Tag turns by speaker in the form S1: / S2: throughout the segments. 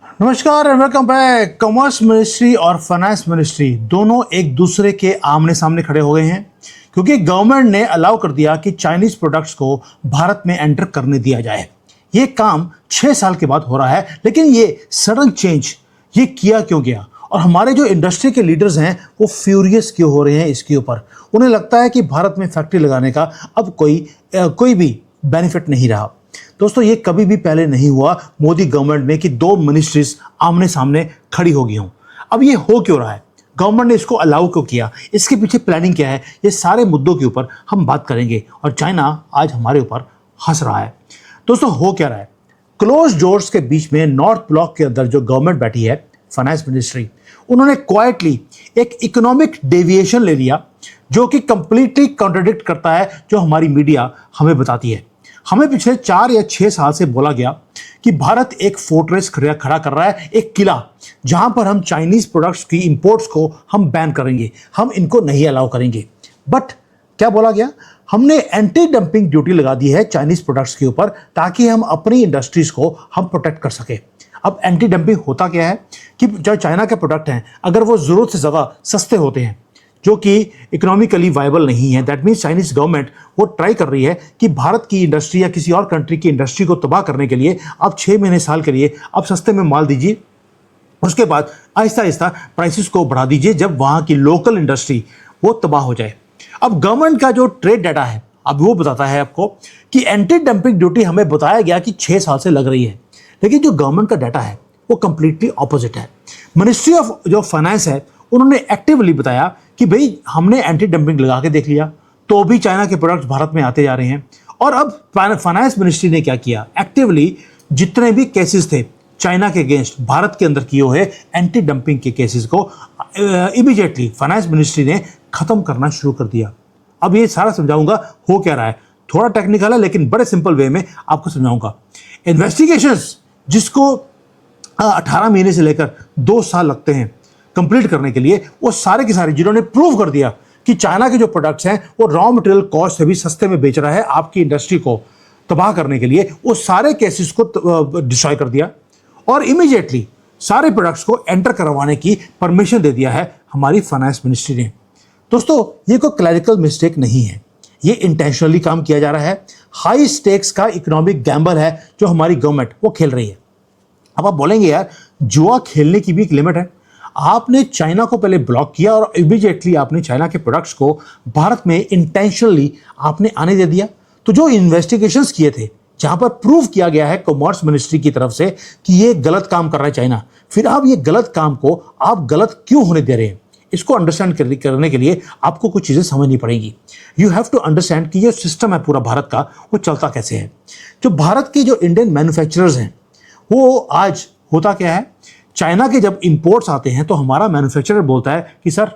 S1: नमस्कार and welcome back. Commerce ministry और finance ministry दोनों एक दूसरे के आमने सामने खड़े हो गए हैं क्योंकि गवर्नमेंट ने अलाउ कर दिया कि चाइनीज प्रोडक्ट्स को भारत में एंटर करने दिया जाए। ये काम 6 साल के बाद हो रहा है, लेकिन ये सडन चेंज ये किया क्यों गया और हमारे जो इंडस्ट्री के लीडर्स हैं वो फ्यूरियस क्यों हो रहे हैं इसके ऊपर। उन्हें लगता है कि भारत में फैक्ट्री लगाने का अब कोई भी बेनिफिट नहीं रहा। दोस्तों, ये कभी भी पहले नहीं हुआ मोदी गवर्नमेंट में कि दो मिनिस्ट्रीज आमने सामने खड़ी हो गई हों। अब ये हो क्यों रहा है, गवर्नमेंट ने इसको अलाउ क्यों किया, इसके पीछे प्लानिंग क्या है, ये सारे मुद्दों के ऊपर हम बात करेंगे। और चाइना आज हमारे ऊपर हंस रहा है। दोस्तों, हो क्या रहा है, क्लोज डोर्स के बीच में नॉर्थ ब्लॉक के अंदर जो गवर्नमेंट बैठी है, फाइनेंस मिनिस्ट्री, उन्होंने क्वाइटली एक इकोनॉमिक डेविएशन ले लिया जो कि कंप्लीटली कॉन्ट्रडिक्ट करता है जो हमारी मीडिया हमें बताती है। हमें पिछले 4 या 6 साल से बोला गया कि भारत एक फोर्ट्रेस खड़ा कर रहा है, एक किला, जहां पर हम चाइनीज प्रोडक्ट्स की इंपोर्ट्स को हम बैन करेंगे, हम इनको नहीं अलाउ करेंगे। बट क्या बोला गया, हमने एंटी डंपिंग ड्यूटी लगा दी है चाइनीज प्रोडक्ट्स के ऊपर ताकि हम अपनी इंडस्ट्रीज को हम प्रोटेक्ट कर सके। अब एंटी डंपिंग होता क्या है कि जो चाइना के प्रोडक्ट हैं अगर वो जरूरत से ज़्यादा सस्ते होते हैं जो कि इकोनॉमिकली वायबल नहीं है, दैट मीन्स चाइनीज गवर्नमेंट वो ट्राई कर रही है कि भारत की इंडस्ट्री या किसी और कंट्री की इंडस्ट्री को तबाह करने के लिए अब 6 महीने साल के लिए अब सस्ते में माल दीजिए, उसके बाद आहिस्ता आहिस्ता प्राइसेस को बढ़ा दीजिए जब वहाँ की लोकल इंडस्ट्री वो तबाह हो जाए। अब गवर्नमेंट का जो ट्रेड डाटा है अब वो बताता है आपको कि एंटी डंपिंग ड्यूटी हमें बताया गया कि 6 साल से लग रही है, लेकिन जो गवर्नमेंट का डाटा है वो कंप्लीटली ऑपोजिट है। मिनिस्ट्री ऑफ जो फाइनेंस है उन्होंने एक्टिवली बताया कि भाई हमने एंटी डंपिंग लगा के देख लिया तो भी चाइना के प्रोडक्ट्स भारत में आते जा रहे हैं। और अब फाइनेंस मिनिस्ट्री ने क्या किया, एक्टिवली जितने भी केसेस थे चाइना के अगेंस्ट भारत के अंदर किए हुए एंटी डंपिंग के केसेस को इमीडिएटली फाइनेंस मिनिस्ट्री ने खत्म करना शुरू कर दिया। अब ये सारा समझाऊंगा हो क्या रहा है, थोड़ा टेक्निकल है लेकिन बड़े सिंपल वे में आपको समझाऊंगा। इन्वेस्टिगेशंस जिसको 18 महीने से लेकर 2 साल लगते हैं कंप्लीट करने के लिए, वो सारे के सारे जिन्होंने प्रूव कर दिया कि चाइना के जो प्रोडक्ट्स हैं वो रॉ मटेरियल कॉस्ट से भी सस्ते में बेच रहा है आपकी इंडस्ट्री को तबाह करने के लिए, वो सारे केसेस को डिस्ट्रॉय कर दिया और इमीडिएटली सारे प्रोडक्ट्स को एंटर करवाने की परमिशन दे दिया है हमारी फाइनेंस मिनिस्ट्री ने। दोस्तों, ये कोई क्लरिकल मिस्टेक नहीं है, ये इंटेंशनली काम किया जा रहा है। हाई स्टेक्स का इकोनॉमिक गैम्बल है जो हमारी गवर्नमेंट वो खेल रही है। अब आप बोलेंगे यार जुआ खेलने की भी एक लिमिट है। आपने चाइना को पहले ब्लॉक किया और इमीडिएटली आपने चाइना के प्रोडक्ट्स को भारत में इंटेंशनली आपने आने दे दिया। तो जो इन्वेस्टिगेशंस किए थे जहां पर प्रूव किया गया है कॉमर्स मिनिस्ट्री की तरफ से कि ये गलत काम कर रहा है चाइना, फिर आप ये गलत काम को आप गलत क्यों होने दे रहे हैं, इसको अंडरस्टैंड करने के लिए आपको कुछ चीज़ें समझनी पड़ेंगी। यू हैव टू अंडरस्टैंड कि ये सिस्टम है पूरा भारत का वो चलता कैसे है। जो भारत के जो इंडियन मैन्युफैक्चरर्स हैं वो आज होता क्या है, चाइना के जब इंपोर्ट्स आते हैं तो हमारा मैन्युफैक्चरर बोलता है कि सर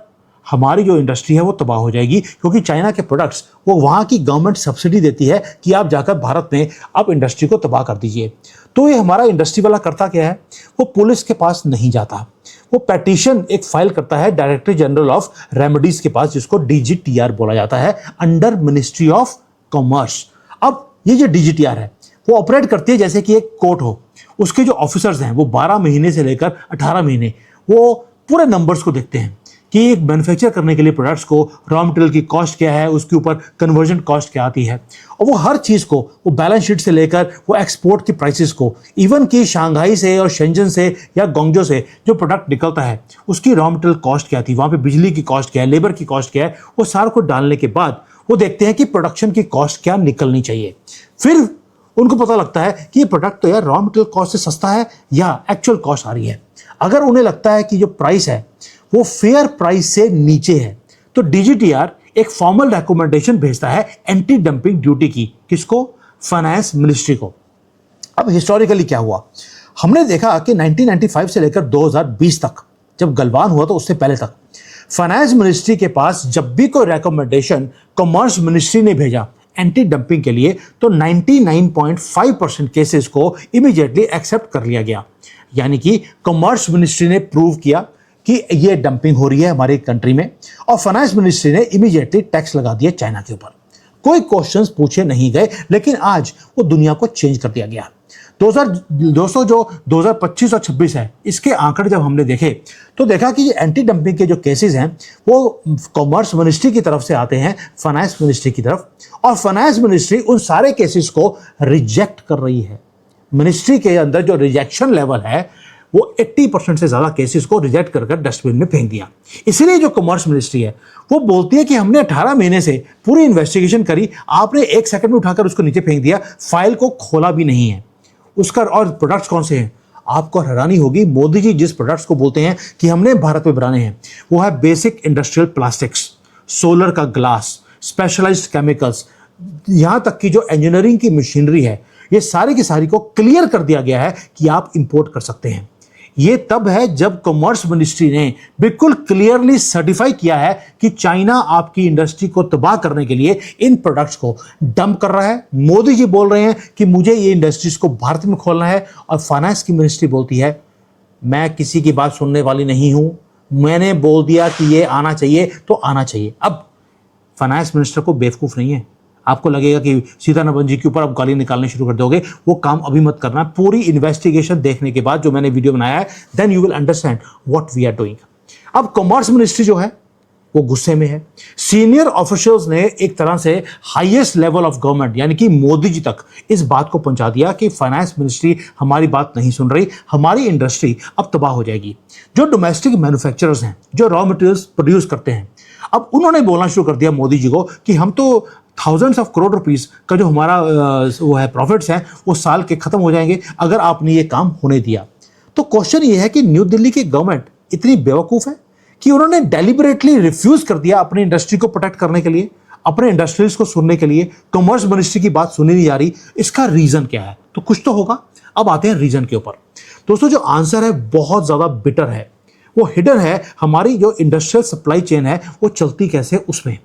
S1: हमारी जो इंडस्ट्री है वो तबाह हो जाएगी क्योंकि चाइना के प्रोडक्ट्स वो वहाँ की गवर्नमेंट सब्सिडी देती है कि आप जाकर भारत में आप इंडस्ट्री को तबाह कर दीजिए। तो ये हमारा इंडस्ट्री वाला करता क्या है, वो पुलिस के पास नहीं जाता, वो पेटिशन एक फाइल करता है डायरेक्टर जनरल ऑफ रेमेडीज के पास जिसको DGTR बोला जाता है, अंडर मिनिस्ट्री ऑफ कॉमर्स। अब ये जो DGTR है वो ऑपरेट करती है जैसे कि एक कोर्ट हो, उसके जो ऑफिसर्स हैं वो 12 महीने से लेकर 18 महीने वो पूरे नंबर्स को देखते हैं कि एक मैन्युफैक्चर करने के लिए प्रोडक्ट्स को रॉ मटेरियल की कॉस्ट क्या है, उसके ऊपर कन्वर्जन कॉस्ट क्या आती है, और वो हर चीज़ को वो बैलेंस शीट से लेकर वो एक्सपोर्ट की प्राइसेस को, इवन कि शंघाई से और शेंजन से या गोंगजो से जो प्रोडक्ट निकलता है उसकी रॉ मटेरियल कॉस्ट क्या थी, वहाँ पे बिजली की कॉस्ट क्या है, लेबर की कॉस्ट क्या है, वो सारा को डालने के बाद वो देखते हैं कि प्रोडक्शन की कॉस्ट क्या निकलनी चाहिए। फिर उनको पता लगता है कि ये प्रोडक्ट तो यार रॉ मटेरियल कॉस्ट से सस्ता है या एक्चुअल कॉस्ट आ रही है। अगर उन्हें लगता है कि जो प्राइस है वो फेयर प्राइस से नीचे है तो DGTR एक फॉर्मल रिकमेंडेशन भेजता है एंटी डंपिंग ड्यूटी की, किसको, फाइनेंस मिनिस्ट्री को। अब हिस्टोरिकली क्या हुआ, हमने देखा कि 1995 से लेकर 2020 तक जब गलवान हुआ तो उससे पहले तक फाइनेंस मिनिस्ट्री के पास जब भी कोई रिकमेंडेशन कॉमर्स मिनिस्ट्री ने भेजा एंटी डंपिंग के लिए तो 99.5% केसेस को इमीडिएटली एक्सेप्ट कर लिया गया। यानी कि कॉमर्स मिनिस्ट्री ने प्रूव किया कि ये डंपिंग हो रही है हमारी कंट्री में और फाइनेंस मिनिस्ट्री ने इमीडिएटली टैक्स लगा दिया चाइना के ऊपर। कोई क्वेश्चंस पूछे नहीं गए, लेकिन आज वो दुनिया को चेंज कर दिया गया। दोस्तों जो 2025 और 26 है, इसके आंकड़े जब हमने देखे तो देखा कि एंटी डंपिंग के जो केसेस हैं वो कॉमर्स मिनिस्ट्री की तरफ से आते हैं फाइनेंस मिनिस्ट्री की तरफ, और फाइनेंस मिनिस्ट्री उन सारे केसेस को रिजेक्ट कर रही है। मिनिस्ट्री के अंदर जो रिजेक्शन लेवल है वो 80% से ज़्यादा केसेस को रिजेक्ट कर डस्टबिन में फेंक दिया। इसलिए जो कॉमर्स मिनिस्ट्री है वो बोलती है कि हमने 18 महीने से पूरी इन्वेस्टिगेशन करी, आपने 1 सेकंड में उठाकर उसको नीचे फेंक दिया, फाइल को खोला भी नहीं है उसका। और प्रोडक्ट्स कौन से हैं? आपको हैरानी होगी, मोदी जी जिस प्रोडक्ट्स को बोलते हैं कि हमने भारत में बनाने हैं वो है बेसिक इंडस्ट्रियल प्लास्टिक्स, सोलर का ग्लास, स्पेशलाइज्ड केमिकल्स, यहां तक कि जो इंजीनियरिंग की मशीनरी है, ये सारी की सारी को क्लियर कर दिया गया है कि आप इंपोर्ट कर सकते हैं। ये तब है जब कॉमर्स मिनिस्ट्री ने बिल्कुल क्लियरली सर्टिफाई किया है कि चाइना आपकी इंडस्ट्री को तबाह करने के लिए इन प्रोडक्ट्स को डंप कर रहा है। मोदी जी बोल रहे हैं कि मुझे ये इंडस्ट्रीज को भारत में खोलना है, और फाइनेंस की मिनिस्ट्री बोलती है मैं किसी की बात सुनने वाली नहीं हूं, मैंने बोल दिया कि ये आना चाहिए तो आना चाहिए। अब फाइनेंस मिनिस्टर को बेवकूफ नहीं है, आपको लगेगा कि सीतारमण जी के ऊपर आप गाली निकालने शुरू कर दोगे, वो काम अभी मत करना। पूरी इन्वेस्टिगेशन देखने के बाद जो मैंने वीडियो बनाया है, then you will understand what we are doing. अब कॉमर्स मिनिस्ट्री जो है वो गुस्से में है। सीनियर ऑफिशियल्स ने एक तरह से हाईएस्ट लेवल ऑफ गवर्नमेंट यानी कि मोदी जी तक इस बात को पहुंचा दिया कि फाइनेंस मिनिस्ट्री हमारी बात नहीं सुन रही, हमारी इंडस्ट्री अब तबाह हो जाएगी। जो डोमेस्टिक मैन्युफैक्चरर्स हैं, जो रॉ मटेरियल्स प्रोड्यूस करते हैं, अब उन्होंने बोलना शुरू कर दिया मोदी जी को कि हम तो थाउजेंड्स ऑफ करोड़ रुपीस का जो हमारा वो है प्रॉफिट्स हैं वो साल के खत्म हो जाएंगे अगर आपने ये काम होने दिया। तो क्वेश्चन ये है कि न्यू दिल्ली की गवर्नमेंट इतनी बेवकूफ़ है कि उन्होंने डेलिबरेटली रिफ्यूज कर दिया अपनी इंडस्ट्री को प्रोटेक्ट करने के लिए, अपने इंडस्ट्रीज को सुनने के लिए। कॉमर्स मिनिस्ट्री की बात सुनी नहीं जा रही, इसका रीजन क्या है? तो कुछ तो होगा। अब आते हैं रीजन के ऊपर। दोस्तों जो आंसर है बहुत ज्यादा बिटर है, वो हिडन है। हमारी जो इंडस्ट्रियल सप्लाई चेन है वो चलती कैसे उसमें।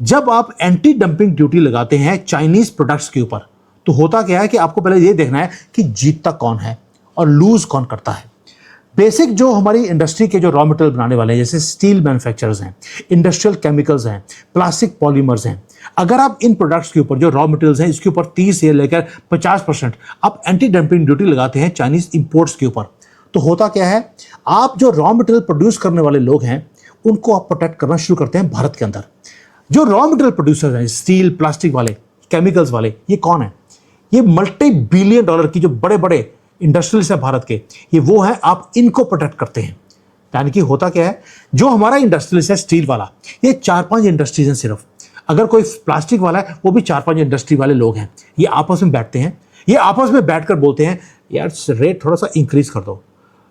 S1: जब आप एंटी डंपिंग ड्यूटी लगाते हैं चाइनीज प्रोडक्ट्स के ऊपर तो होता क्या है कि आपको पहले ये देखना है कि जीतता कौन है और लूज कौन करता है। बेसिक जो हमारी इंडस्ट्री के जो रॉ मटेरियल बनाने वाले हैं, जैसे स्टील मैन्युफैक्चरर्स हैं, इंडस्ट्रियल केमिकल्स हैं, प्लास्टिक पॉलीमर्स हैं, अगर आप इन प्रोडक्ट्स के ऊपर जो रॉ मटेरियल्स हैं इसके ऊपर 30 से लेकर 50% आप एंटी डंपिंग ड्यूटी लगाते हैं चाइनीज इंपोर्ट्स के ऊपर, तो होता क्या है, आप जो रॉ मटेरियल प्रोड्यूस करने वाले लोग हैं उनको आप प्रोटेक्ट करना शुरू करते हैं भारत के अंदर। जो रॉ मटेरियल प्रोड्यूसर्स हैं, स्टील, प्लास्टिक वाले, केमिकल्स वाले, ये कौन है? ये मल्टी बिलियन डॉलर की जो बड़े बड़े इंडस्ट्रियल्स है भारत के, ये वो है, आप इनको प्रोटेक्ट करते हैं। यानी कि होता क्या है, जो हमारा इंडस्ट्रियल्स है स्टील वाला, ये 4-5 इंडस्ट्रीज हैं सिर्फ। अगर कोई प्लास्टिक वाला है वो भी 4-5 इंडस्ट्री वाले लोग हैं। ये आपस में बैठते हैं, ये आपस में बैठकर बोलते हैं यार रेट थोड़ा सा इंक्रीज कर दो।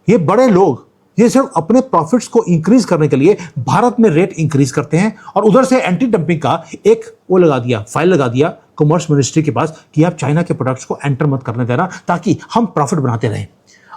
S1: ये बड़े लोग ये सिर्फ अपने प्रॉफिट्स को इंक्रीज करने के लिए भारत में रेट इंक्रीज करते हैं, और उधर से एंटी डंपिंग का एक वो लगा दिया, फाइल लगा दिया कॉमर्स मिनिस्ट्री के पास कि आप चाइना के प्रोडक्ट्स को एंटर मत करने देना ताकि हम प्रॉफिट बनाते रहें।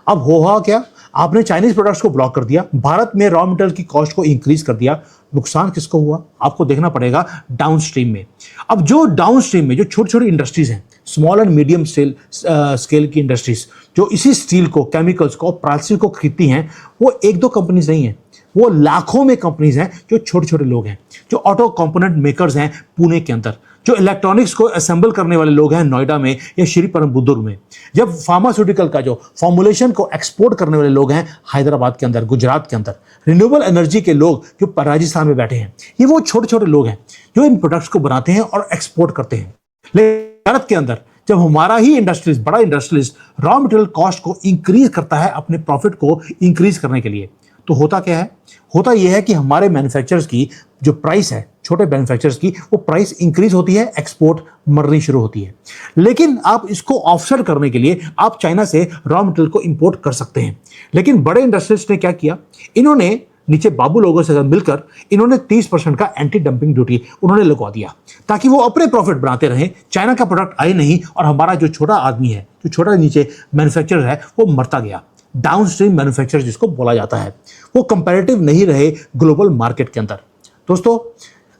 S1: अब हुआ क्या, आपने चाइनीज प्रोडक्ट्स को ब्लॉक कर दिया, भारत में रॉ मटेरियल की कॉस्ट को इंक्रीज कर दिया। नुकसान किसको हुआ? आपको देखना पड़ेगा डाउनस्ट्रीम में। अब जो डाउनस्ट्रीम में जो छोटी छोटी इंडस्ट्रीज हैं, स्मॉल एंड मीडियम स्केल की इंडस्ट्रीज जो इसी स्टील को, केमिकल्स को, प्लास्टिक को खरीदती हैं, वो 1-2 कंपनीज नहीं हैं, वो लाखों में कंपनीज हैं जो छोटे छोटे लोग हैं, जो ऑटो कंपोनेंट मेकर्स हैं पुणे के अंदर, जो इलेक्ट्रॉनिक्स को असेंबल करने वाले लोग हैं नोएडा में या श्री परमबुदुर में, जब फार्मास्यूटिकल का जो फॉर्मुलेशन को एक्सपोर्ट करने वाले लोग हैं हैदराबाद के अंदर, गुजरात के अंदर, रिन्यूएबल एनर्जी के लोग जो राजस्थान में बैठे हैं, ये वो छोटे छोटे लोग हैं जो इन प्रोडक्ट्स को बनाते हैं और एक्सपोर्ट करते हैं। लेकिन भारत के अंदर जब हमारा ही इंडस्ट्रीज, बड़ा इंडस्ट्रीज रॉ मटेरियल कॉस्ट को इंक्रीज करता है अपने प्रॉफिट को इंक्रीज करने के लिए, तो होता क्या है, होता यह है कि हमारे मैन्युफैक्चरर्स की जो प्राइस है, छोटे मैन्युफैक्चरर्स की, वो प्राइस इंक्रीज होती है, एक्सपोर्ट मरनी शुरू होती है। लेकिन आप इसको ऑफसेट करने के लिए आप चाइना से रॉ मटेरियल को इंपोर्ट कर सकते हैं। लेकिन बड़े इंडस्ट्रीज ने क्या किया, इन्होंने नीचे बाबू लोगों से मिलकर इन्होंने 30% का एंटी डंपिंग ड्यूटी उन्होंने लगवा दिया ताकि वो अपने प्रॉफिट बनाते रहें, चाइना का प्रोडक्ट आए नहीं, और हमारा जो छोटा आदमी है, जो छोटा नीचे मैन्युफैक्चरर है, वो मरता गया। डाउनस्ट्रीम मैन्युफैक्चरर जिसको बोला जाता है, वो कंपैरेटिव नहीं रहे ग्लोबल मार्केट के अंदर। दोस्तों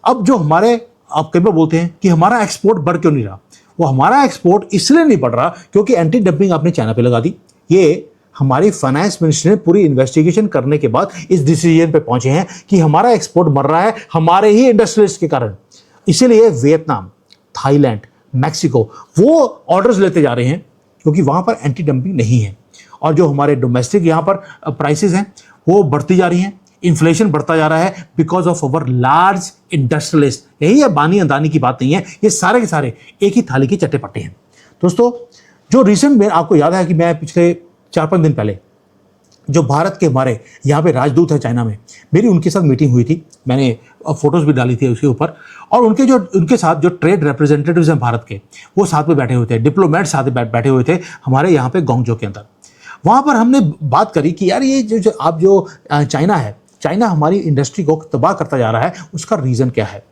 S1: अब जो हमारे, आप कई बार बोलते हैं कि हमारा एक्सपोर्ट बढ़ क्यों नहीं रहा, वो हमारा एक्सपोर्ट इसलिए नहीं बढ़ रहा क्योंकि एंटी डंपिंग आपने चाइना पे लगा दी। ये हमारी फाइनेंस मिनिस्ट्री ने पूरी इन्वेस्टिगेशन करने के बाद इस डिसीजन पे पहुंचे हैं कि हमारा एक्सपोर्ट बढ़ रहा है हमारे ही इंडस्ट्रीज के कारण। इसीलिए वियतनाम, थाईलैंड, मैक्सिको वो ऑर्डर्स लेते जा रहे हैं क्योंकि वहाँ पर एंटी डंपिंग नहीं है। और जो हमारे डोमेस्टिक यहाँ पर प्राइसेस हैं वो बढ़ती जा रही हैं, इन्फ्लेशन बढ़ता जा रहा है because of our large industrialist. यही है, बानी अंदानी की बात नहीं है, ये सारे के सारे एक ही थाली के चट्टे पट्टे हैं। दोस्तों, जो रिसेंट में आपको याद है कि मैं पिछले 4-5 दिन पहले जो भारत के हमारे यहाँ पे राजदूत है चाइना में, मेरी उनके साथ मीटिंग हुई थी, मैंने फोटोज़ भी डाली थी उसके ऊपर। और उनके साथ जो ट्रेड रिप्रेजेंटेटिव्स हैं भारत के, वो साथ में बैठे हुए थे, डिप्लोमेट साथ में बैठे हुए थे हमारे यहाँ पे गोंगजो के अंदर। वहाँ पर हमने बात करी कि यार ये जो चाइना है, चाइना हमारी इंडस्ट्री को तबाह करता जा रहा है, उसका रीज़न क्या है।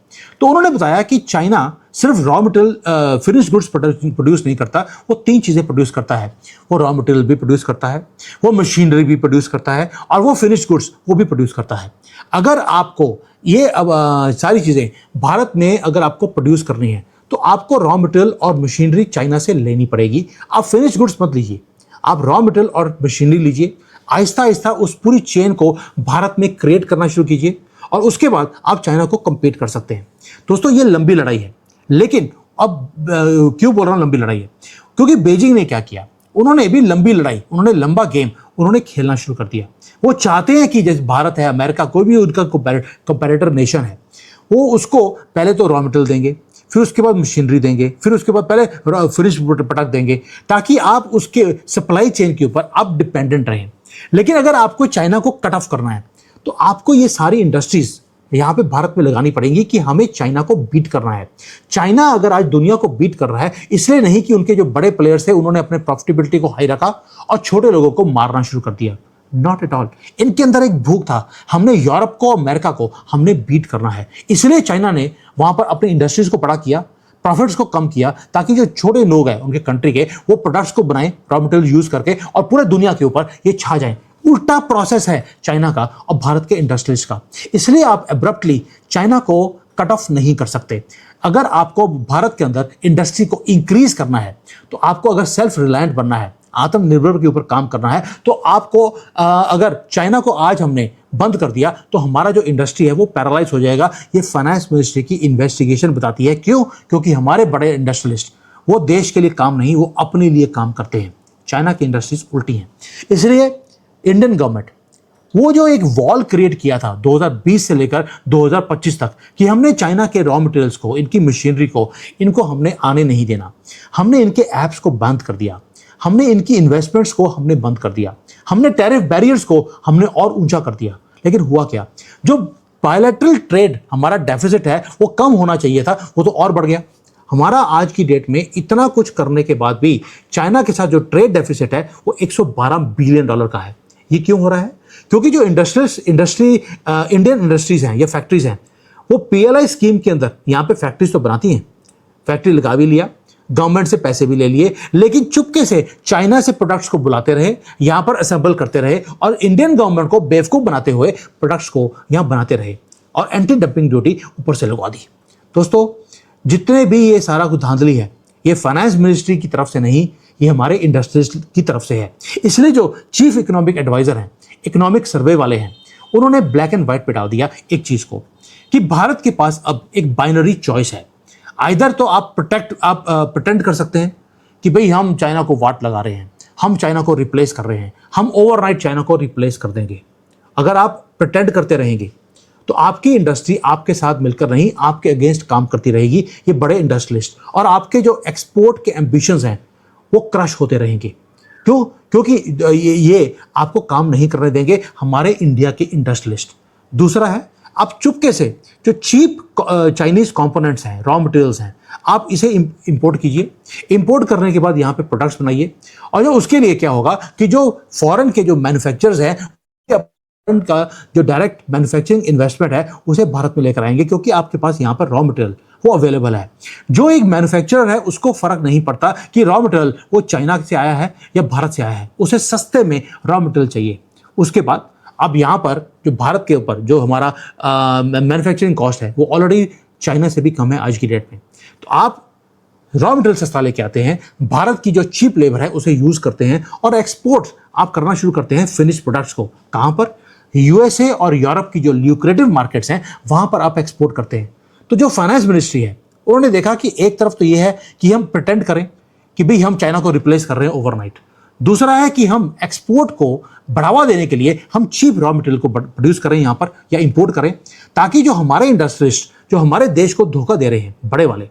S1: तो उन्होंने बताया कि चाइना सिर्फ raw material finish goods produce नहीं करता, वो 3 चीज़ें प्रोड्यूस करता है। वो रॉ मटेरियल भी प्रोड्यूस करता है, वो मशीनरी भी प्रोड्यूस करता है, और वो फिनिश गुड्स वो भी प्रोड्यूस करता है। अगर आपको ये सारी चीज़ें भारत में अगर आपको प्रोड्यूस करनी है तो आपको रॉ मटेरियल और मशीनरी चाइना से लेनी पड़ेगी। आप फिनिश गुड्स मत लीजिए, आप रॉ मटेरियल और मशीनरी लीजिए। आहिस्ता आहिस्ता उस पूरी चेन को भारत में क्रिएट करना शुरू कीजिए, और उसके बाद आप चाइना को कम्पीट कर सकते हैं। दोस्तों, ये लंबी लड़ाई है, लेकिन अब क्यों बोल रहा हूँ लंबी लड़ाई है, क्योंकि बीजिंग ने क्या किया, उन्होंने भी लंबी लड़ाई, उन्होंने लंबा गेम उन्होंने खेलना शुरू कर दिया। वो चाहते हैं कि जैसे भारत है, अमेरिका, कोई भी उनका कंपैरेटर नेशन है, वो उसको पहले तो रॉ मटेरियल देंगे, फिर उसके बाद मशीनरी देंगे, फिर उसके बाद पहले फिनिश प्रोडक्ट देंगे, ताकि आप उसके सप्लाई चेन के ऊपर आप डिपेंडेंट रहें। लेकिन अगर आपको चाइना को कट ऑफ करना है तो आपको ये सारी इंडस्ट्रीज यहाँ पे भारत में लगानी पड़ेंगी कि हमें चाइना को बीट करना है। चाइना अगर आज दुनिया को बीट कर रहा है, इसलिए नहीं कि उनके जो बड़े प्लेयर्स थे उन्होंने अपने प्रॉफिटेबिलिटी को हाई रखा और छोटे लोगों को मारना शुरू कर दिया। Not at all. इनके अंदर एक भूख था, हमने यूरोप को, अमेरिका को हमने बीट करना है। इसलिए चाइना ने वहां पर अपनी इंडस्ट्रीज को बड़ा किया, प्रॉफिट्स को कम किया, ताकि जो छोटे लोग हैं उनके कंट्री के, वो प्रोडक्ट्स को बनाएं रॉ मटेरियल यूज करके और पूरे दुनिया के ऊपर ये छा जाएं। उल्टा प्रोसेस है चाइना का और भारत के इंडस्ट्रीज का। इसलिए आप एब्रप्टली चाइना को कट ऑफ नहीं कर सकते। अगर आपको भारत के अंदर इंडस्ट्री को इंक्रीज करना है, तो आपको अगर सेल्फ रिलायंट बनना है, आत्मनिर्भर के ऊपर काम करना है, तो आपको अगर चाइना को आज हमने बंद कर दिया तो हमारा जो इंडस्ट्री है वो पैरालाइज हो जाएगा। ये फाइनेंस मिनिस्ट्री की इन्वेस्टिगेशन बताती है। क्यों? क्योंकि हमारे बड़े इंडस्ट्रियलिस्ट वो देश के लिए काम नहीं, वो अपने लिए काम करते हैं। चाइना की इंडस्ट्रीज उल्टी हैं। इसलिए इंडियन गवर्नमेंट वो जो एक वॉल क्रिएट किया था 2020 से लेकर 2025 तक कि हमने चाइना के रॉ मटेरियल्स को, इनकी मशीनरी को, इनको हमने आने नहीं देना, हमने इनके ऐप्स को बंद कर दिया, हमने इनकी इन्वेस्टमेंट्स को हमने बंद कर दिया, हमने टैरिफ बैरियर्स को हमने और ऊंचा कर दिया। लेकिन हुआ क्या? जो बायलैटरल ट्रेड हमारा डेफिसिट है वो कम होना चाहिए था, वो तो और बढ़ गया। हमारा आज की डेट में इतना कुछ करने के बाद भी चाइना के साथ जो ट्रेड डेफिसिट है वो $112 बिलियन का है। ये क्यों हो रहा है? क्योंकि जो इंडियन इंडस्ट्रीज हैं या फैक्ट्रीज हैं, वो PLI स्कीम के अंदर यहाँ पे फैक्ट्रीज तो बनाती हैं, फैक्ट्री लगा भी लिया, गवर्नमेंट से पैसे भी ले लिए, लेकिन चुपके से चाइना से प्रोडक्ट्स को बुलाते रहे, यहाँ पर असेंबल करते रहे और इंडियन गवर्नमेंट को बेवकूफ़ बनाते हुए प्रोडक्ट्स को यहाँ बनाते रहे और एंटी डंपिंग ड्यूटी ऊपर से लगवा दी। दोस्तों, जितने भी ये सारा कुछ धांधली है, ये फाइनेंस मिनिस्ट्री की तरफ से नहीं, ये हमारे इंडस्ट्रीज की तरफ से है। इसलिए जो चीफ इकोनॉमिक एडवाइजर हैं, इकोनॉमिक सर्वे वाले हैं, उन्होंने ब्लैक एंड व्हाइट पे डाल दिया एक चीज़ को कि भारत के पास अब एक बाइनरी चॉइस है। आइदर तो आप प्रिटेंड कर सकते हैं कि भाई हम चाइना को वाट लगा रहे हैं, हम चाइना को रिप्लेस कर रहे हैं, हम ओवरनाइट चाइना को रिप्लेस कर देंगे। अगर आप प्रिटेंड करते रहेंगे तो आपकी इंडस्ट्री आपके साथ मिलकर नहीं, आपके अगेंस्ट काम करती रहेगी, ये बड़े इंडस्ट्रियलिस्ट, और आपके जो एक्सपोर्ट के एम्बिशंस हैं वो क्रश होते रहेंगे। क्यों? क्योंकि ये आपको काम नहीं करने देंगे हमारे इंडिया के इंडस्ट्रियलिस्ट। दूसरा है, आप चुपके से जो चीप चाइनीज कंपोनेंट्स हैं, रॉ मटेरियल्स हैं, आप इसे इंपोर्ट कीजिए। इंपोर्ट करने के बाद यहाँ पे प्रोडक्ट्स बनाइए, और जो उसके लिए क्या होगा कि जो फॉरेन के जो मैन्युफैक्चरर्स हैं का जो डायरेक्ट मैन्युफैक्चरिंग इन्वेस्टमेंट है उसे भारत में लेकर आएंगे, क्योंकि आपके पास यहाँ पर रॉ मटेरियल वो अवेलेबल है। जो एक मैन्युफैक्चरर है उसको फर्क नहीं पड़ता कि रॉ मटेरियल वो चाइना से आया है या भारत से आया है, उसे सस्ते में रॉ मटेरियल चाहिए। उसके बाद अब यहाँ पर जो भारत के ऊपर जो हमारा मैन्युफैक्चरिंग कॉस्ट है वो ऑलरेडी चाइना से भी कम है आज की डेट में। तो आप रॉ मटेरियल सस्ता लेके आते हैं, भारत की जो चीप लेबर है उसे यूज करते हैं और एक्सपोर्ट आप करना शुरू करते हैं फिनिश प्रोडक्ट्स को। कहाँ पर? USA और यूरोप की जो ल्यूक्रेटिव मार्केट्स हैं वहां पर आप एक्सपोर्ट करते हैं। तो जो फाइनेंस मिनिस्ट्री है उन्होंने देखा कि एक तरफ तो ये है कि हम प्रिटेंड करें कि भाई हम चाइना को रिप्लेस कर रहे हैं ओवरनाइट। दूसरा है कि हम एक्सपोर्ट को बढ़ावा देने के लिए हम चीप रॉ मटेरियल को प्रोड्यूस करें यहाँ पर या इंपोर्ट करें, ताकि जो हमारे इंडस्ट्रिस्ट जो हमारे देश को धोखा दे रहे हैं बड़े वाले,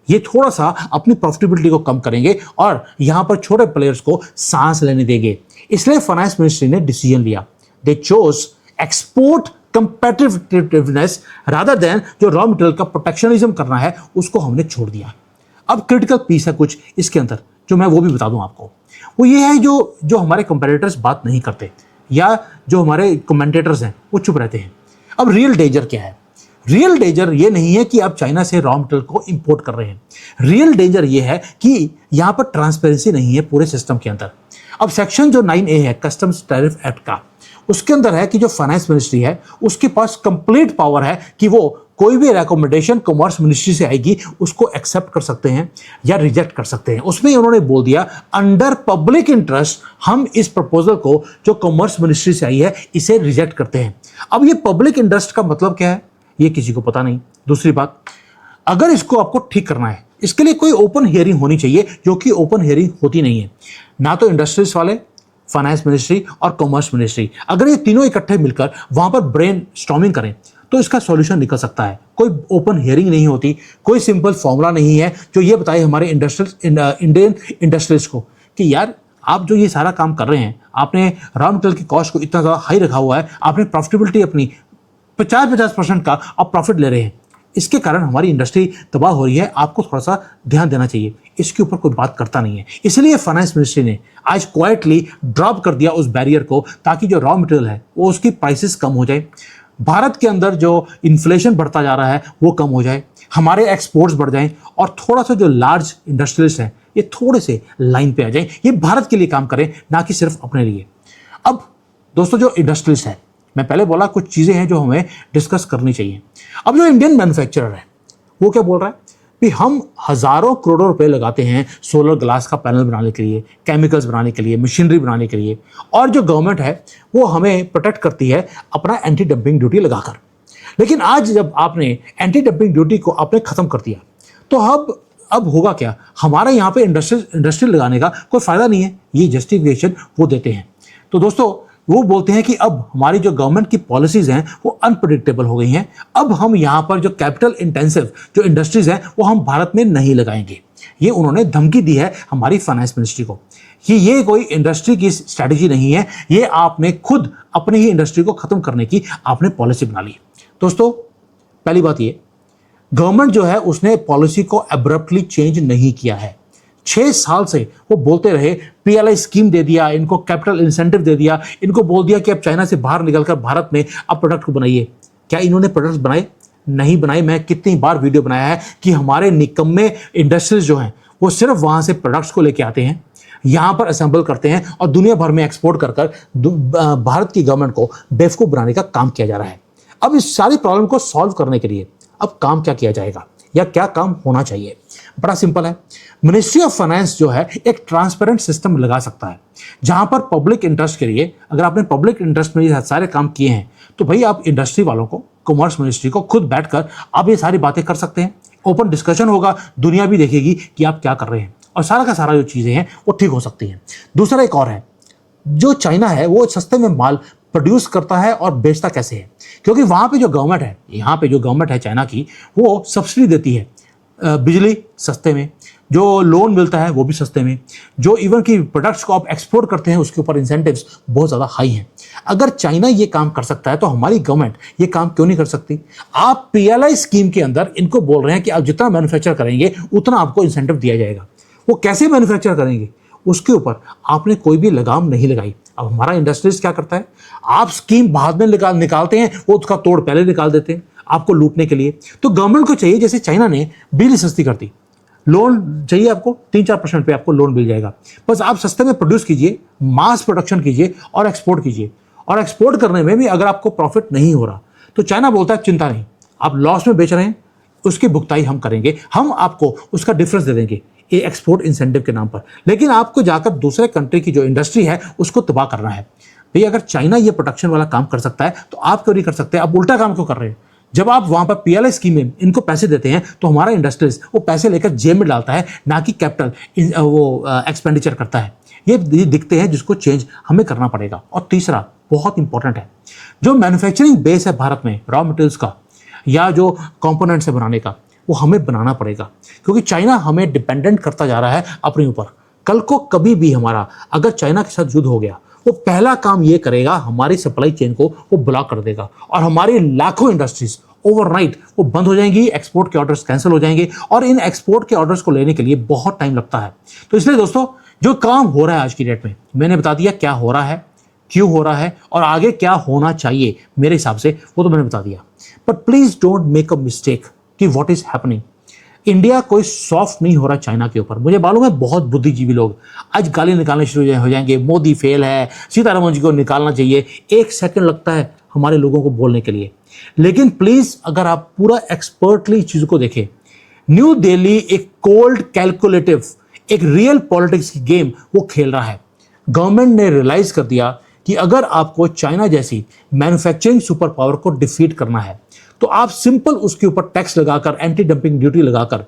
S1: ये थोड़ा सा अपनी प्रॉफिटेबिलिटी को कम करेंगे और यहाँ पर छोटे प्लेयर्स को सांस लेने देंगे। इसलिए फाइनेंस मिनिस्ट्री ने डिसीजन लिया, they chose export competitiveness rather than जो रॉ मटेरियल का प्रोटेक्शनिज्म करना है उसको हमने छोड़ दिया। अब क्रिटिकल पीस है कुछ इसके अंदर जो मैं वो भी बता दूं आपको, वो ये है जो हमारे कंपेटिटर्स बात नहीं करते या जो हमारे कमेंटेटर्स हैं वो चुप रहते हैं। अब रियल डेंजर क्या है? रियल डेंजर ये नहीं है कि आप चाइना से रॉ मटेरियल को इंपोर्ट कर रहे हैं, रियल डेंजर ये है कि यहाँ पर ट्रांसपेरेंसी नहीं है पूरे सिस्टम के अंदर। अब सेक्शन जो 9A है कस्टम्स टैरिफ एक्ट का, उसके अंदर है कि जो फाइनेंस मिनिस्ट्री है उसके पास कंप्लीट पावर है कि वो कोई भी रिकमेंडेशन कॉमर्स मिनिस्ट्री से आएगी उसको एक्सेप्ट कर सकते हैं या रिजेक्ट कर सकते हैं। उसमें उन्होंने बोल दिया अंडर पब्लिक इंटरेस्ट हम इस प्रपोजल को जो कॉमर्स मिनिस्ट्री से आई है इसे रिजेक्ट करते हैं। अब ये पब्लिक इंटरेस्ट का मतलब क्या है ये किसी को पता नहीं। दूसरी बात, अगर इसको आपको ठीक करना है इसके लिए कोई ओपन हियरिंग होनी चाहिए, जो कि ओपन हियरिंग होती नहीं है। ना तो इंडस्ट्रीज वाले, फाइनेंस मिनिस्ट्री और कॉमर्स मिनिस्ट्री, अगर ये तीनों इकट्ठे मिलकर वहां पर ब्रेन स्टॉर्मिंग करें तो इसका सॉल्यूशन निकल सकता है। कोई ओपन हियरिंग नहीं होती, कोई सिंपल फॉर्मूला नहीं है जो ये बताए हमारे इंडियन इंडस्ट्रीज को कि यार आप जो ये सारा काम कर रहे हैं, आपने रॉ मटेरियल की कॉस्ट को इतना ज़्यादा हाई रखा हुआ है, आपने प्रॉफिटेबिलिटी अपनी 50% का आप प्रॉफिट ले रहे हैं, इसके कारण हमारी इंडस्ट्री तबाह हो रही है, आपको थोड़ा सा ध्यान देना चाहिए। इसके ऊपर कोई बात करता नहीं है। इसलिए फाइनेंस मिनिस्ट्री ने आज क्वाइटली ड्रॉप कर दिया उस बैरियर को, ताकि जो रॉ मटेरियल है वो उसकी प्राइसेस कम हो जाए, भारत के अंदर जो इन्फ्लेशन बढ़ता जा रहा है वो कम हो जाए, हमारे एक्सपोर्ट्स बढ़ जाएं और थोड़ा सा जो लार्ज इंडस्ट्रीज हैं ये थोड़े से लाइन पे आ जाएं, ये भारत के लिए काम करें ना कि सिर्फ अपने लिए। अब दोस्तों जो इंडस्ट्रीज है, मैं पहले बोला कुछ चीज़ें हैं जो हमें डिस्कस करनी चाहिए। अब जो इंडियन मैन्युफैक्चरर है वो क्या बोल रहा है कि हम हज़ारों करोड़ों रुपए लगाते हैं सोलर ग्लास का पैनल बनाने के लिए, केमिकल्स बनाने के लिए, मशीनरी बनाने के लिए, और जो गवर्नमेंट है वो हमें प्रोटेक्ट करती है अपना एंटी डंपिंग ड्यूटी लगाकर। लेकिन आज जब आपने एंटी डंपिंग ड्यूटी को आपने ख़त्म कर दिया तो अब होगा क्या? हमारा यहाँ पे इंडस्ट्री लगाने का कोई फ़ायदा नहीं है, ये जस्टिफिकेशन वो देते हैं। तो दोस्तों वो बोलते हैं कि अब हमारी जो गवर्नमेंट की पॉलिसीज़ हैं वो अनप्रेडिक्टेबल हो गई हैं, अब हम यहाँ पर जो कैपिटल इंटेंसिव जो इंडस्ट्रीज़ हैं वो हम भारत में नहीं लगाएंगे। ये उन्होंने धमकी दी है हमारी फाइनेंस मिनिस्ट्री को कि ये कोई इंडस्ट्री की स्ट्रैटेजी नहीं है, ये आपने खुद अपनी ही इंडस्ट्री को ख़त्म करने की आपने पॉलिसी बना ली। दोस्तों पहली बात ये, गवर्नमेंट जो है उसने पॉलिसी को एब्रप्टली चेंज नहीं किया है। 6 साल से वो बोलते रहे, PLI स्कीम दे दिया, इनको कैपिटल इंसेंटिव दे दिया, इनको बोल दिया कि अब चाइना से बाहर निकलकर भारत में अब प्रोडक्ट को बनाइए। क्या इन्होंने प्रोडक्ट्स बनाए? नहीं बनाए। मैं कितनी बार वीडियो बनाया है कि हमारे निकम्मे इंडस्ट्रीज जो हैं वो सिर्फ वहाँ से प्रोडक्ट्स को लेके आते हैं, यहाँ पर असेंबल करते हैं और दुनिया भर में एक्सपोर्ट कर भारत की गवर्नमेंट को बेवकूफ़ बनाने का काम किया जा रहा है। अब इस सारी प्रॉब्लम को सॉल्व करने के लिए अब काम क्या किया जाएगा या क्या काम होना चाहिए? बड़ा सिंपल है। मिनिस्ट्री ऑफ फाइनेंस जो है एक ट्रांसपेरेंट सिस्टम लगा सकता है, जहां पर पब्लिक इंटरेस्ट के लिए, अगर आपने पब्लिक इंटरेस्ट में ये सारे काम किए हैं तो भाई आप इंडस्ट्री वालों को, कॉमर्स मिनिस्ट्री को खुद बैठकर आप ये सारी बातें कर सकते हैं। ओपन डिस्कशन होगा, दुनिया भी देखेगी कि आप क्या कर रहे हैं और सारा का सारा जो चीज़ें हैं वो ठीक हो सकती हैं। दूसरा एक और है, जो चाइना है वो सस्ते में माल प्रोड्यूस करता है और बेचता कैसे है? क्योंकि वहाँ पे जो गवर्नमेंट है, यहाँ पे जो गवर्नमेंट है चाइना की, वो सब्सिडी देती है, बिजली सस्ते में, जो लोन मिलता है वो भी सस्ते में, जो इवन की प्रोडक्ट्स को आप एक्सपोर्ट करते हैं उसके ऊपर इंसेंटिव्स बहुत ज़्यादा हाई हैं। अगर चाइना ये काम कर सकता है तो हमारी गवर्नमेंट ये काम क्यों नहीं कर सकती? आप PLI स्कीम के अंदर इनको बोल रहे हैं कि आप जितना मैन्युफैक्चर करेंगे उतना आपको इंसेंटिव दिया जाएगा। वो कैसे मैन्युफैक्चर करेंगे उसके ऊपर आपने कोई भी लगाम नहीं लगाई। अब हमारा इंडस्ट्रीज क्या करता है, आप स्कीम बाद में निकालते हैं, वो उसका तोड़ पहले निकाल देते हैं आपको लूटने के लिए। तो गवर्नमेंट को चाहिए, जैसे चाइना ने बिजली सस्ती कर दी, लोन चाहिए आपको 3-4% पे आपको लोन मिल जाएगा, बस आप सस्ते में प्रोड्यूस कीजिए, मास प्रोडक्शन कीजिए और एक्सपोर्ट कीजिए। और एक्सपोर्ट करने में भी अगर आपको प्रॉफिट नहीं हो रहा तो चाइना बोलता है चिंता नहीं, आप लॉस में बेच रहे हैं, उसकी भुगताई हम करेंगे, हम आपको उसका डिफरेंस दे देंगे ये एक्सपोर्ट इंसेंटिव के नाम पर। लेकिन आपको जाकर दूसरे कंट्री की जो इंडस्ट्री है उसको तबाह करना है। भैया अगर चाइना ये प्रोडक्शन वाला काम कर सकता है तो आप क्यों नहीं कर सकते? आप उल्टा काम क्यों कर रहे हैं? जब आप वहां पर पीएलआई स्कीम में इनको पैसे देते हैं तो हमारा इंडस्ट्रीज वो पैसे लेकर जेब में डालता है, ना कि कैपिटल वो एक्सपेंडिचर करता है। ये दिखते हैं जिसको चेंज हमें करना पड़ेगा। और तीसरा बहुत इंपॉर्टेंट है, जो मैन्युफैक्चरिंग बेस है भारत में रॉ मटेरियल्स का या जो कंपोनेंट्स है बनाने का, वो हमें बनाना पड़ेगा, क्योंकि चाइना हमें डिपेंडेंट करता जा रहा है अपने ऊपर। कल को कभी भी हमारा अगर चाइना के साथ युद्ध हो गया, वो पहला काम ये करेगा, हमारी सप्लाई चेन को वो ब्लॉक कर देगा और हमारी लाखों इंडस्ट्रीज ओवरनाइट वो बंद हो जाएंगी, एक्सपोर्ट के ऑर्डर्स कैंसिल हो जाएंगे और इन एक्सपोर्ट के ऑर्डर्स को लेने के लिए बहुत टाइम लगता है। तो इसलिए दोस्तों, जो काम हो रहा है आज की डेट में, मैंने बता दिया क्या हो रहा है, क्यों हो रहा है और आगे क्या होना चाहिए मेरे हिसाब से, वो तो मैंने बता दिया। But please don't make a mistake कि व्हाट इज हैपनिंग। इंडिया कोई सॉफ्ट नहीं हो रहा चाइना के ऊपर। मुझे मालूम है बहुत बुद्धिजीवी लोग आज गाली निकालने शुरू हो जाएंगे, मोदी फेल है, सीतारमण जी को निकालना चाहिए। एक सेकंड लगता है हमारे लोगों को बोलने के लिए, लेकिन प्लीज अगर आप पूरा एक्सपर्टली चीज को देखें, न्यू दिल्ली एक कोल्ड कैलकुलेटिव, एक रियल पॉलिटिक्स की गेम वो खेल रहा है। गवर्नमेंट ने रियलाइज कर दिया कि अगर आपको चाइना जैसी मैन्युफैक्चरिंग सुपर पावर को डिफीट करना है तो आप सिंपल उसके ऊपर टैक्स लगाकर, एंटी डंपिंग ड्यूटी लगाकर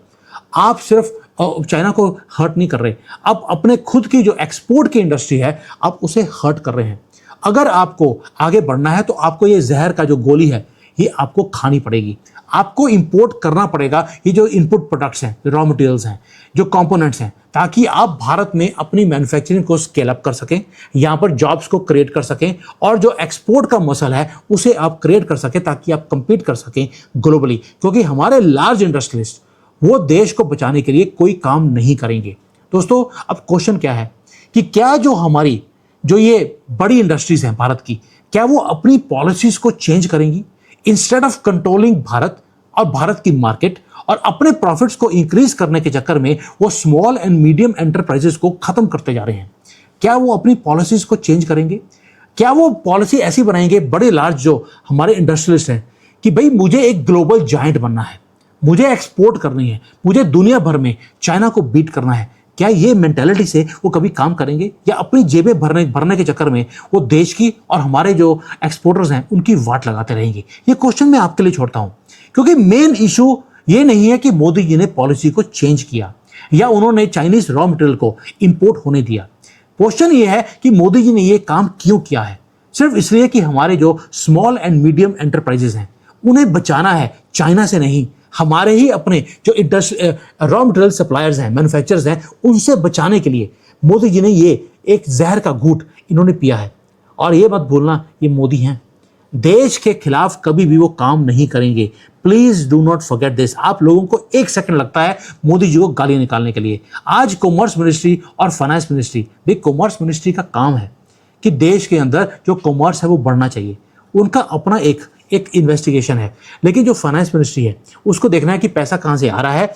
S1: आप सिर्फ चाइना को हर्ट नहीं कर रहे, आप अपने खुद की जो एक्सपोर्ट की इंडस्ट्री है आप उसे हर्ट कर रहे हैं। अगर आपको आगे बढ़ना है तो आपको ये जहर का जो गोली है ये आपको खानी पड़ेगी। आपको इंपोर्ट करना पड़ेगा ये जो इनपुट प्रोडक्ट्स हैं, रॉ मटेरियल्स हैं, जो कंपोनेंट्स हैं, ताकि आप भारत में अपनी मैन्युफैक्चरिंग को स्केल अप कर सकें, यहाँ पर जॉब्स को क्रिएट कर सकें और जो एक्सपोर्ट का मसल है उसे आप क्रिएट कर सकें ताकि आप compete कर सकें ग्लोबली। क्योंकि हमारे लार्ज इंडस्ट्रियलिस्ट वो देश को बचाने के लिए कोई काम नहीं करेंगे। दोस्तों, अब क्वेश्चन क्या है कि क्या जो हमारी जो ये बड़ी इंडस्ट्रीज हैं भारत की, क्या वो अपनी पॉलिसीज को चेंज करेंगी इंस्टेड ऑफ कंट्रोलिंग भारत और भारत की मार्केट और अपने प्रॉफिट्स को इंक्रीज करने के चक्कर में वो स्मॉल एंड मीडियम एंटरप्राइजेस को खत्म करते जा रहे हैं। क्या वो अपनी पॉलिसीज को चेंज करेंगे? क्या वो पॉलिसी ऐसी बनाएंगे बड़े लार्ज जो हमारे इंडस्ट्रियलिस्ट हैं कि भाई मुझे एक ग्लोबल जायंट बनना है, मुझे एक्सपोर्ट करनी है, मुझे दुनिया भर में चाइना को बीट करना है? क्या ये मेंटालिटी से वो कभी काम करेंगे या अपनी जेबें भरने के चक्कर में वो देश की और हमारे जो एक्सपोर्टर्स हैं उनकी वाट लगाते रहेंगे? ये क्वेश्चन मैं आपके लिए छोड़ता हूं, क्योंकि मेन इशू ये नहीं है कि मोदी जी ने पॉलिसी को चेंज किया या उन्होंने चाइनीज रॉ मटेरियल को इंपोर्ट होने दिया। क्वेश्चन ये है कि मोदी जी ने ये काम क्यों किया है? सिर्फ इसलिए कि हमारे जो स्मॉल एंड मीडियम एंटरप्राइजेस हैं उन्हें बचाना है, चाइना से नहीं। हमारे ही अपने जो रॉ मटेरियल सप्लायर्स हैं, मैन्युफैक्चरर्स हैं, उनसे बचाने के लिए मोदी जी ने ये एक जहर का घूंट इन्होंने पिया है। और ये मत भूलना, ये मोदी हैं, देश के खिलाफ कभी भी वो काम नहीं करेंगे। Please do not forget this. आप लोगों को एक सेकंड लगता है मोदी जी को गाली निकालने के लिए। आज कॉमर्स मिनिस्ट्री और फाइनेंस मिनिस्ट्री, भाई कॉमर्स मिनिस्ट्री का काम है कि देश के अंदर जो कॉमर्स है वो बढ़ना चाहिए, उनका अपना एक इन्वेस्टिगेशन है। लेकिन जो फाइनेंस मिनिस्ट्री है उसको देखना है कि पैसा कहाँ से आ रहा है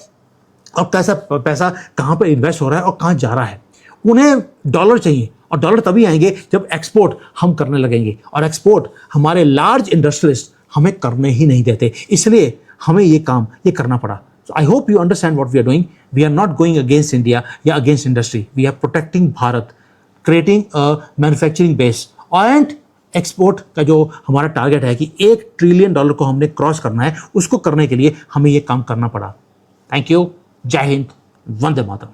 S1: और पैसा कहाँ पर इन्वेस्ट हो रहा है और कहाँ जा रहा है। उन्हें डॉलर चाहिए और डॉलर तभी आएंगे जब एक्सपोर्ट हम करने लगेंगे, और एक्सपोर्ट हमारे लार्ज इंडस्ट्रियलिस्ट हमें करने ही नहीं देते। इसलिए हमें ये काम करना पड़ा। So I hope you understand what we are doing. We are not going against India या against industry. We are protecting Bharat, creating a manufacturing base and export का जो हमारा टारगेट है कि $1 ट्रिलियन को हमने क्रॉस करना है, उसको करने के लिए हमें ये काम करना पड़ा। Thank you. जय हिंद। वंदे मातरम।